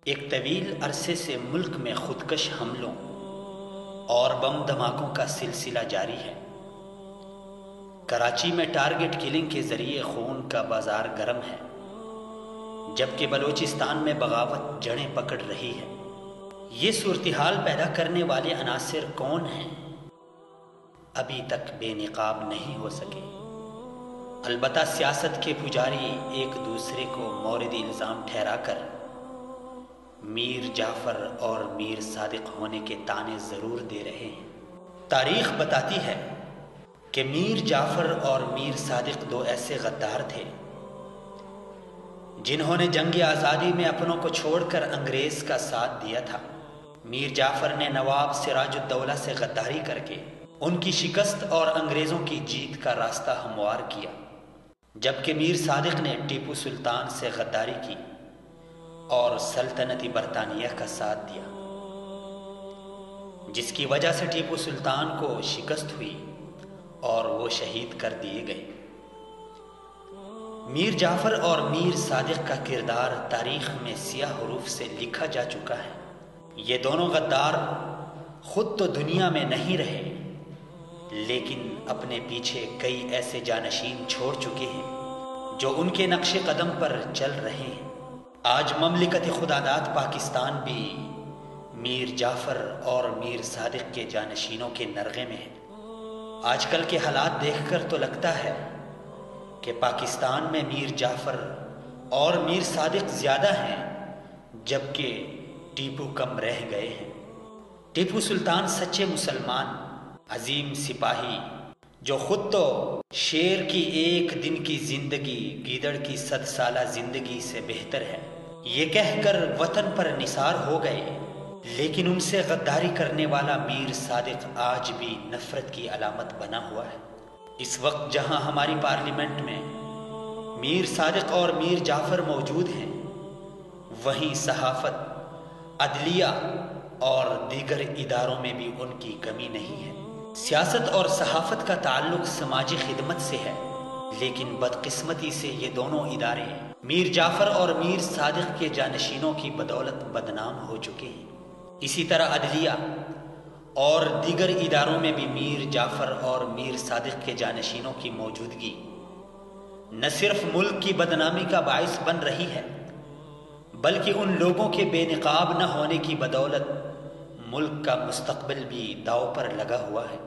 ایک طویل عرصے سے ملک میں خودکش حملوں اور بم دھماکوں کا سلسلہ جاری ہے۔ کراچی میں ٹارگٹ کلنگ کے ذریعے خون کا بازار گرم ہے، جبکہ بلوچستان میں بغاوت جڑیں پکڑ رہی ہے۔ یہ صورتحال پیدا کرنے والے عناصر کون ہیں؟ ابھی تک بے نقاب نہیں ہو سکے۔ البتہ سیاست کے پجاری ایک دوسرے کو مورد الزام ٹھہرا کر میر جعفر اور میر صادق ہونے کے طعنے ضرور دے رہے ہیں۔ تاریخ بتاتی ہے کہ میر جعفر اور میر صادق دو ایسے غدار تھے جنہوں نے جنگ آزادی میں اپنوں کو چھوڑ کر انگریز کا ساتھ دیا تھا۔ میر جعفر نے نواب سراج الدولہ سے غداری کر کے ان کی شکست اور انگریزوں کی جیت کا راستہ ہموار کیا، جبکہ میر صادق نے ٹیپو سلطان سے غداری کی اور سلطنتی برطانیہ کا ساتھ دیا، جس کی وجہ سے ٹیپو سلطان کو شکست ہوئی اور وہ شہید کر دیے گئے۔ میر جعفر اور میر صادق کا کردار تاریخ میں سیاہ حروف سے لکھا جا چکا ہے۔ یہ دونوں غدار خود تو دنیا میں نہیں رہے، لیکن اپنے پیچھے کئی ایسے جانشین چھوڑ چکے ہیں جو ان کے نقش قدم پر چل رہے ہیں۔ آج مملکت خداداد پاکستان بھی میر جعفر اور میر صادق کے جانشینوں کے نرغے میں ہے۔ آج کل کے حالات دیکھ کر تو لگتا ہے کہ پاکستان میں میر جعفر اور میر صادق زیادہ ہیں، جبکہ ٹیپو کم رہ گئے ہیں۔ ٹیپو سلطان سچے مسلمان، عظیم سپاہی، جو خود تو شیر کی ایک دن کی زندگی گیدڑ کی 100 سالہ زندگی سے بہتر ہے، یہ کہہ کر وطن پر نثار ہو گئے، لیکن ان سے غداری کرنے والا میر صادق آج بھی نفرت کی علامت بنا ہوا ہے۔ اس وقت جہاں ہماری پارلیمنٹ میں میر صادق اور میر جعفر موجود ہیں، وہیں صحافت، عدلیہ اور دیگر اداروں میں بھی ان کی کمی نہیں ہے۔ سیاست اور صحافت کا تعلق سماجی خدمت سے ہے، لیکن بدقسمتی سے یہ دونوں ادارے میر جعفر اور میر صادق کے جانشینوں کی بدولت بدنام ہو چکے ہیں۔ اسی طرح عدلیہ اور دیگر اداروں میں بھی میر جعفر اور میر صادق کے جانشینوں کی موجودگی نہ صرف ملک کی بدنامی کا باعث بن رہی ہے، بلکہ ان لوگوں کے بے نقاب نہ ہونے کی بدولت ملک کا مستقبل بھی داؤ پر لگا ہوا ہے۔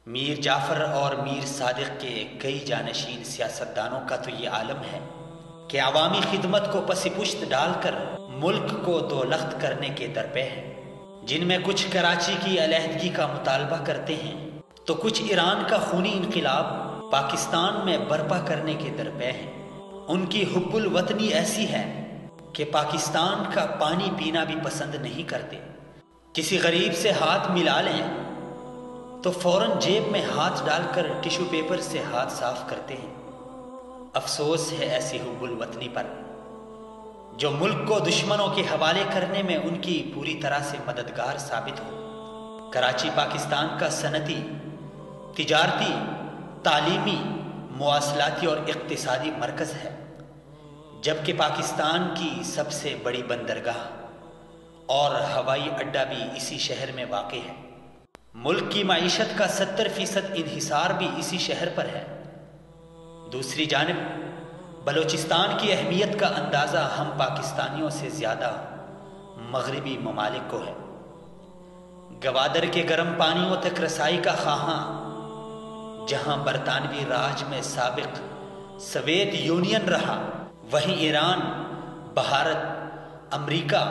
میر جعفر اور میر صادق کے کئی جانشین سیاستدانوں کا تو یہ عالم ہے کہ عوامی خدمت کو پس پشت ڈال کر ملک کو دو لخت کرنے کے درپے ہیں، جن میں کچھ کراچی کی علیحدگی کا مطالبہ کرتے ہیں تو کچھ ایران کا خونی انقلاب پاکستان میں برپا کرنے کے درپے ہیں۔ ان کی حب الوطنی ایسی ہے کہ پاکستان کا پانی پینا بھی پسند نہیں کرتے۔ کسی غریب سے ہاتھ ملا لیں تو فوراً جیب میں ہاتھ ڈال کر ٹیشو پیپر سے ہاتھ صاف کرتے ہیں۔ افسوس ہے ایسی حب الوطنی پر، جو ملک کو دشمنوں کے حوالے کرنے میں ان کی پوری طرح سے مددگار ثابت ہو۔ کراچی پاکستان کا صنعتی، تجارتی، تعلیمی، مواصلاتی اور اقتصادی مرکز ہے، جبکہ پاکستان کی سب سے بڑی بندرگاہ اور ہوائی اڈہ بھی اسی شہر میں واقع ہے۔ ملک کی معیشت کا 70% انحصار بھی اسی شہر پر ہے۔ دوسری جانب بلوچستان کی اہمیت کا اندازہ ہم پاکستانیوں سے زیادہ مغربی ممالک کو ہے۔ گوادر کے گرم پانیوں تک رسائی کا خواہاں، جہاں برطانوی راج میں سابق سوویت یونین رہا، وہیں ایران، بھارت، امریکہ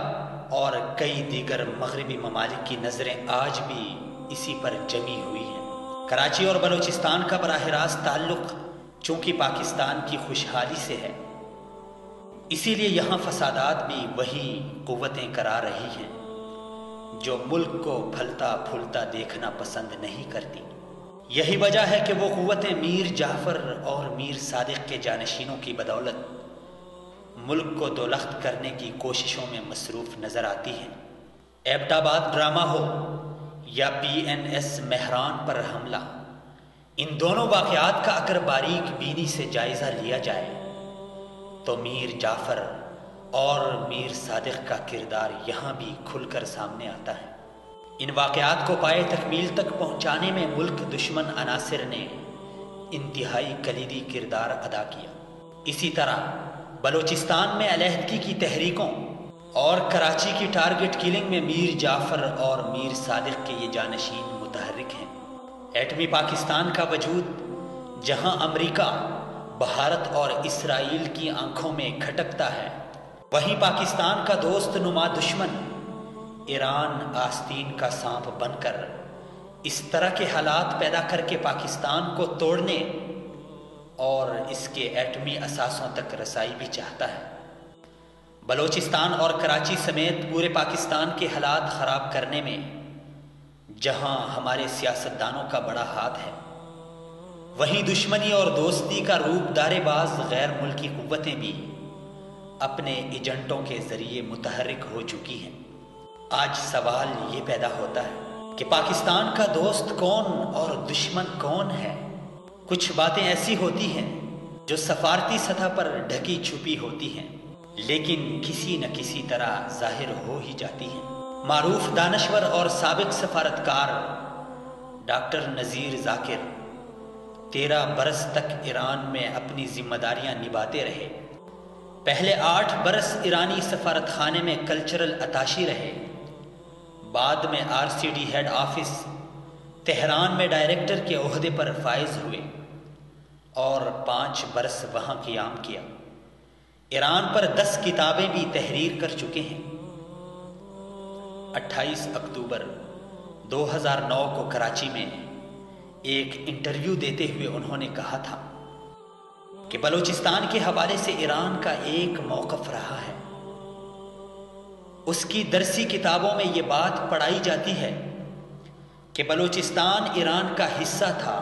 اور کئی دیگر مغربی ممالک کی نظریں آج بھی اسی پر جمی ہوئی ہیں۔ کراچی اور بلوچستان کا براہ راست تعلق چونکہ پاکستان کی خوشحالی سے ہے، اسی لیے یہاں فسادات بھی وہی قوتیں کرا رہی ہیں جو ملک کو پھلتا پھولتا دیکھنا پسند نہیں کرتی۔ یہی وجہ ہے کہ وہ قوتیں میر جعفر اور میر صادق کے جانشینوں کی بدولت ملک کو دو لخت کرنے کی کوششوں میں مصروف نظر آتی ہیں۔ ایبٹ آباد ڈرامہ ہو یا PNS مہران پر حملہ، ان دونوں واقعات کا اگر باریک بینی سے جائزہ لیا جائے تو میر جعفر اور میر صادق کا کردار یہاں بھی کھل کر سامنے آتا ہے۔ ان واقعات کو پائے تکمیل تک پہنچانے میں ملک دشمن عناصر نے انتہائی کلیدی کردار ادا کیا۔ اسی طرح بلوچستان میں علیحدگی کی تحریکوں اور کراچی کی ٹارگٹ کلنگ میں میر جعفر اور میر صادق کے یہ جانشین متحرک ہیں۔ ایٹمی پاکستان کا وجود جہاں امریکہ، بھارت اور اسرائیل کی آنکھوں میں کھٹکتا ہے، وہیں پاکستان کا دوست نما دشمن ایران آستین کا سانپ بن کر اس طرح کے حالات پیدا کر کے پاکستان کو توڑنے اور اس کے ایٹمی اثاثوں تک رسائی بھی چاہتا ہے۔ بلوچستان اور کراچی سمیت پورے پاکستان کے حالات خراب کرنے میں جہاں ہمارے سیاستدانوں کا بڑا ہاتھ ہے، وہیں دشمنی اور دوستی کا روپ دارے باز غیر ملکی قوتیں بھی اپنے ایجنٹوں کے ذریعے متحرک ہو چکی ہیں۔ آج سوال یہ پیدا ہوتا ہے کہ پاکستان کا دوست کون اور دشمن کون ہے؟ کچھ باتیں ایسی ہوتی ہیں جو سفارتی سطح پر ڈھکی چھپی ہوتی ہیں، لیکن کسی نہ کسی طرح ظاہر ہو ہی جاتی ہیں۔ معروف دانشور اور سابق سفارتکار ڈاکٹر نذیر ذاکر 13 برس تک ایران میں اپنی ذمہ داریاں نبھاتے رہے۔ پہلے 8 برس ایرانی سفارت خانے میں کلچرل اتاشی رہے، بعد میں RCD ہیڈ آفس تہران میں ڈائریکٹر کے عہدے پر فائز ہوئے اور 5 برس وہاں قیام کیا۔ ایران پر 10 کتابیں بھی تحریر کر چکے ہیں۔ 28 اکتوبر 2009 کو کراچی میں ایک انٹرویو دیتے ہوئے انہوں نے کہا تھا کہ بلوچستان کے حوالے سے ایران کا ایک موقف رہا ہے۔ اس کی درسی کتابوں میں یہ بات پڑھائی جاتی ہے کہ بلوچستان ایران کا حصہ تھا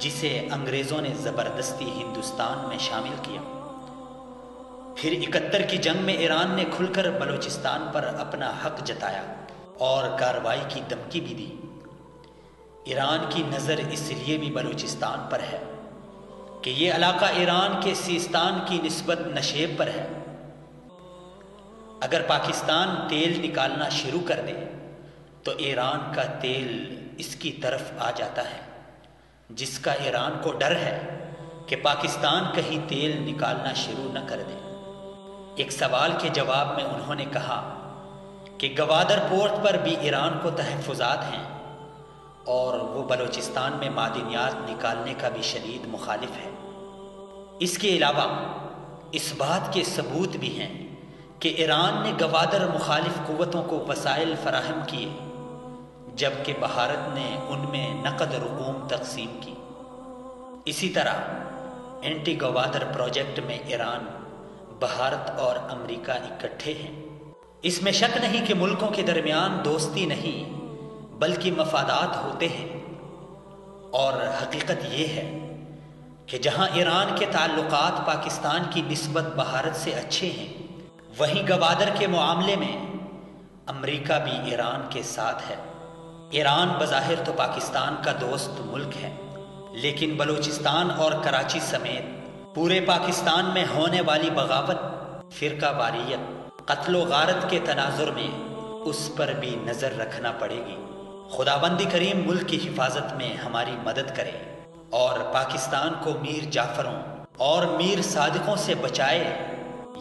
جسے انگریزوں نے زبردستی ہندوستان میں شامل کیا۔ پھر 71 کی جنگ میں ایران نے کھل کر بلوچستان پر اپنا حق جتایا اور کارروائی کی دھمکی بھی دی۔ ایران کی نظر اس لیے بھی بلوچستان پر ہے کہ یہ علاقہ ایران کے سیستان کی نسبت نشیب پر ہے۔ اگر پاکستان تیل نکالنا شروع کر دے تو ایران کا تیل اس کی طرف آ جاتا ہے، جس کا ایران کو ڈر ہے کہ پاکستان کہیں تیل نکالنا شروع نہ کر دے۔ ایک سوال کے جواب میں انہوں نے کہا کہ گوادر پورٹ پر بھی ایران کو تحفظات ہیں اور وہ بلوچستان میں معدنیات نکالنے کا بھی شدید مخالف ہے۔ اس کے علاوہ اس بات کے ثبوت بھی ہیں کہ ایران نے گوادر مخالف قوتوں کو وسائل فراہم کیے، جبکہ بھارت نے ان میں نقد رقوم تقسیم کی۔ اسی طرح اینٹی گوادر پروجیکٹ میں ایران، بھارت اور امریکہ اکٹھے ہیں۔ اس میں شک نہیں کہ ملکوں کے درمیان دوستی نہیں بلکہ مفادات ہوتے ہیں، اور حقیقت یہ ہے کہ جہاں ایران کے تعلقات پاکستان کی نسبت بھارت سے اچھے ہیں، وہیں گوادر کے معاملے میں امریکہ بھی ایران کے ساتھ ہے۔ ایران بظاہر تو پاکستان کا دوست ملک ہے، لیکن بلوچستان اور کراچی سمیت پورے پاکستان میں ہونے والی بغاوت، فرقہ واریت، قتل و غارت کے تناظر میں اس پر بھی نظر رکھنا پڑے گی۔ خداوند کریم ملک کی حفاظت میں ہماری مدد کرے اور پاکستان کو میر جعفروں اور میر صادقوں سے بچائے۔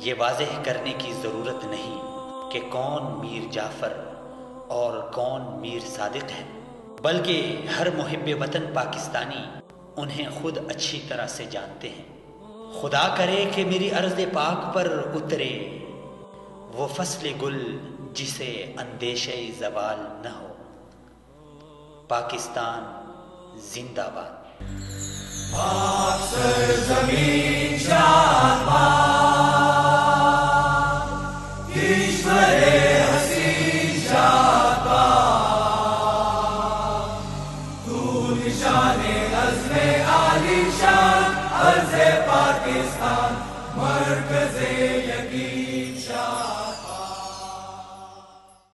یہ واضح کرنے کی ضرورت نہیں کہ کون میر جعفر اور کون میر صادق ہے، بلکہ ہر محب وطن پاکستانی انہیں خود اچھی طرح سے جانتے ہیں۔ خدا کرے کہ میری ارض پاک پر اترے وہ فصل گل جسے اندیشہ زوال نہ ہو۔ پاکستان زندہ باد۔ پاک سرزمین شاد باد، کشور حسین شاد باد، تو نشان عزم عالی شان، عرض پاکستان مرکز یقین